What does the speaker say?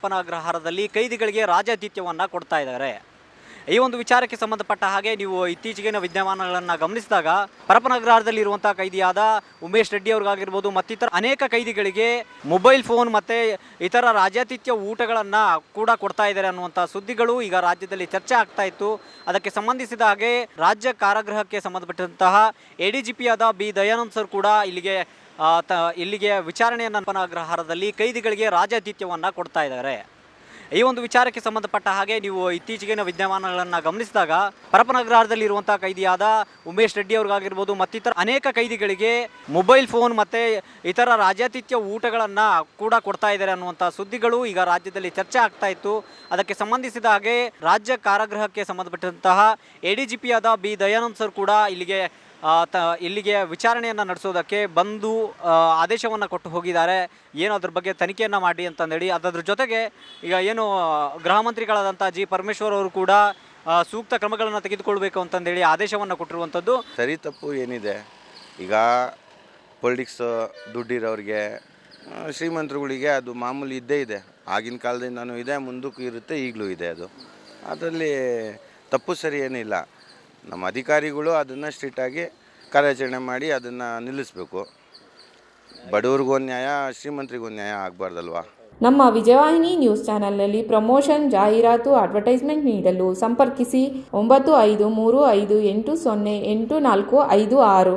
ಅಗ್ರಹಾರದಲ್ಲಿ ಕೈದಿಗಳಿಗೆ ರಾಜಾತಿಥ್ಯವನ್ನು ಕೊಡ್ತಾ ಇದ್ದಾರೆ. ಈ ಒಂದು ವಿಚಾರಕ್ಕೆ ಸಂಬಂಧಪಟ್ಟ ಹಾಗೆ ನೀವು ಇತ್ತೀಚೆಗಿನ ವಿದ್ಯಮಾನಗಳನ್ನು ಗಮನಿಸಿದಾಗ ಪರಪನಗ್ರಹಾರದಲ್ಲಿ ಇರುವಂತಹ ಕೈದಿಯಾದ ಉಮೇಶ್ ರೆಡ್ಡಿ ಅವ್ರಿಗಾಗಿರ್ಬೋದು ಮತ್ತಿತರ ಅನೇಕ ಕೈದಿಗಳಿಗೆ ಮೊಬೈಲ್ ಫೋನ್ ಮತ್ತು ಇತರ ರಾಜಾತಿಥ್ಯ ಊಟಗಳನ್ನು ಕೂಡ ಕೊಡ್ತಾ ಇದ್ದಾರೆ ಅನ್ನುವಂಥ ಸುದ್ದಿಗಳು ಈಗ ರಾಜ್ಯದಲ್ಲಿ ಚರ್ಚೆ ಆಗ್ತಾ ಇತ್ತು. ಅದಕ್ಕೆ ಸಂಬಂಧಿಸಿದ ಹಾಗೆ ರಾಜ್ಯ ಕಾರಾಗೃಹಕ್ಕೆ ಸಂಬಂಧಪಟ್ಟಂತಹ ADGP ಆದ ಬಿ ದಯಾನಂದ್ ಸರ್ ಕೂಡ ಇಲ್ಲಿಗೆ ವಿಚಾರಣೆಯನ್ನು ಪರಪನಗ್ರಹಾರದಲ್ಲಿ ಕೈದಿಗಳಿಗೆ ರಾಜಾತಿಥ್ಯವನ್ನು ಕೊಡ್ತಾ ಇದ್ದಾರೆ. ಈ ಒಂದು ವಿಚಾರಕ್ಕೆ ಸಂಬಂಧಪಟ್ಟ ಹಾಗೆ ನೀವು ಇತ್ತೀಚೆಗಿನ ವಿದ್ಯಮಾನಗಳನ್ನು ಗಮನಿಸಿದಾಗ ಪರಪನಗ್ರಹಾರದಲ್ಲಿ ಇರುವಂತಹ ಕೈದಿಯಾದ ಉಮೇಶ್ ರೆಡ್ಡಿ ಅವ್ರಿಗಾಗಿರ್ಬೋದು ಮತ್ತಿತರ ಅನೇಕ ಕೈದಿಗಳಿಗೆ ಮೊಬೈಲ್ ಫೋನ್ ಮತ್ತು ಇತರ ರಾಜಾತಿಥ್ಯ ಊಟಗಳನ್ನು ಕೂಡ ಕೊಡ್ತಾ ಇದ್ದಾರೆ ಅನ್ನುವಂಥ ಸುದ್ದಿಗಳು ಈಗ ರಾಜ್ಯದಲ್ಲಿ ಚರ್ಚೆ ಆಗ್ತಾ ಇತ್ತು. ಅದಕ್ಕೆ ಸಂಬಂಧಿಸಿದ ಹಾಗೆ ರಾಜ್ಯ ಕಾರಾಗೃಹಕ್ಕೆ ಸಂಬಂಧಪಟ್ಟಂತಹ ADGP ಆದ ಬಿ ದಯಾನಂದ್ ಸರ್ ಕೂಡ ಇಲ್ಲಿಗೆ ವಿಚಾರಣೆಯನ್ನು ನಡೆಸೋದಕ್ಕೆ ಬಂದು ಆದೇಶವನ್ನು ಕೊಟ್ಟು ಹೋಗಿದ್ದಾರೆ. ಏನು ಅದ್ರ ಬಗ್ಗೆ ತನಿಖೆಯನ್ನು ಮಾಡಿ ಅಂತಂದೇಳಿ. ಅದರ ಜೊತೆಗೆ ಈಗ ಏನು ಗೃಹ ಮಂತ್ರಿಗಳಾದಂಥ ಜಿ ಪರಮೇಶ್ವರ್ ಅವರು ಕೂಡ ಸೂಕ್ತ ಕ್ರಮಗಳನ್ನು ತೆಗೆದುಕೊಳ್ಬೇಕು ಅಂತಂದೇಳಿ ಆದೇಶವನ್ನು ಕೊಟ್ಟಿರುವಂಥದ್ದು. ಸರಿ ತಪ್ಪು ಏನಿದೆ, ಈಗ ಪೊಲಿಟಿಕ್ಸ್ ದುಡ್ಡಿರೋರಿಗೆ ಶ್ರೀಮಂತರುಗಳಿಗೆ ಅದು ಮಾಮೂಲಿ ಇದ್ದೇ ಇದೆ. ಆಗಿನ ಕಾಲದಿಂದನೂ ಇದೆ, ಮುಂದಕ್ಕೂ ಇರುತ್ತೆ, ಈಗಲೂ ಇದೆ. ಅದರಲ್ಲಿ ತಪ್ಪು ಸರಿ ಏನಿಲ್ಲ. ನಮ್ಮ ಅಧಿಕಾರಿಗಳು ಅದನ್ನು ಸ್ಟ್ರಿಕ್ಟಾಗಿ ಕಾರ್ಯಾಚರಣೆ ಮಾಡಿ ಅದನ್ನು ನಿಲ್ಲಿಸಬೇಕು. ಬಡವ್ರಿಗೂ ನ್ಯಾಯ, ಶ್ರೀಮಂತರಿಗೂ ನ್ಯಾಯ ಆಗಬಾರ್ದಲ್ವಾ. ನಮ್ಮ ವಿಜಯವಾಹಿನಿ ನ್ಯೂಸ್ ಚಾನೆಲ್ನಲ್ಲಿ ಪ್ರಮೋಷನ್, ಜಾಹೀರಾತು, ಅಡ್ವರ್ಟೈಸ್ಮೆಂಟ್ ನೀಡಲು ಸಂಪರ್ಕಿಸಿ 9535808456.